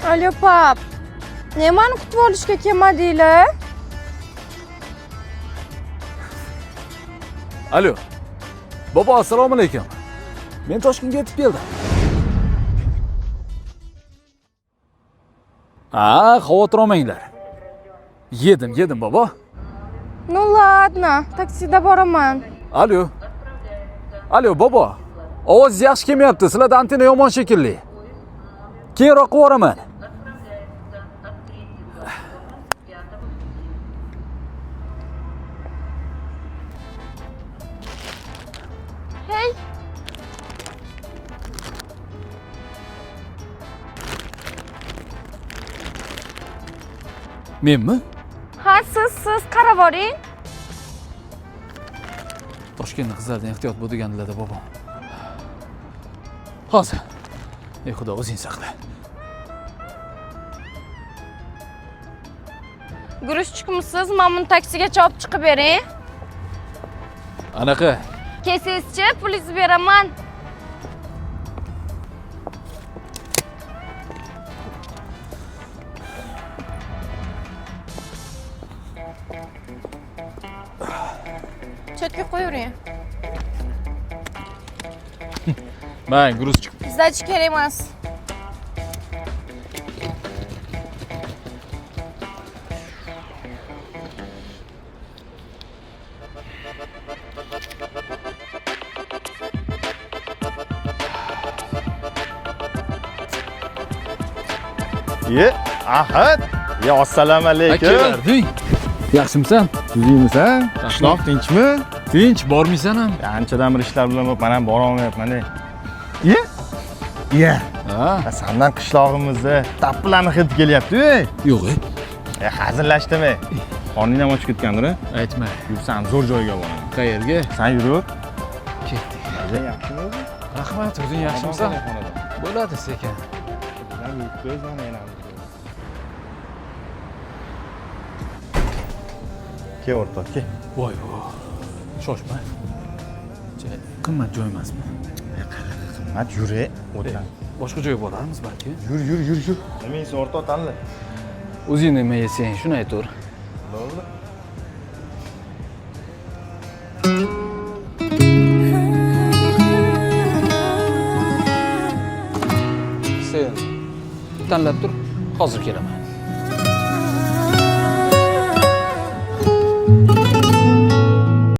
Alo pap. Nimani kutib olishga kelmadinglar? Alo. Bobo, assalomu alaykum. Men Toshkentga yetib keldim. Xavotir olmanglar. Yedim bobo. Ну ладно, taksida boraman. Alo bobo. Ovoz yaxshi kelmayapti. Sizlarda antena yomon shekilli. Keyinroq qo'raman. Hey. Menmi? Ha, siz qarab oling. Toshkentning qizlaridan ehtiyot bo'l degandilar-da bobo. Hozir. Ey xudo, o'zing saqla. Grushchikmisiz? Men buni taksigacha olib chiqib bering. Anaqa. Kesingizchi, pulingizni beraman. Chetga qo'yavering. Men gruzchik. Sdachka kerak emas. Ahad. Assalomu alaykum. Kelarding. Yaxshimisan? Tuzingmisan? Qishloq tinchmi? Tinch, bormaysan ham? Anchadan bir ishlar bilan men ham bora olmayapman. Iya. Ha. Sendan qishlog'imizda tappilarni hid kelyapti. Yo'q. Hazillashdimi? Qorning ham ochib ketgandir. Aytma. Yursam zo'r joyga boraman. Qayerga? Sen yuraver. Ketdik. Yaxshimi o'zi? Rahmat, o'zing yaxshimisan? Bo'ladi sekin. Ke o'rtoq, ke. Voy. Shoshma. Qimmat joy emasmi? Qimmat yure, o'tir. Boshqa joy bo'larmiz balki. Yur. Nima yeysan o'rtoq tanla. O'zing nima yesang, shuni aytaver. Bo'ldi. Sen tanlab tur, hozir kelaman.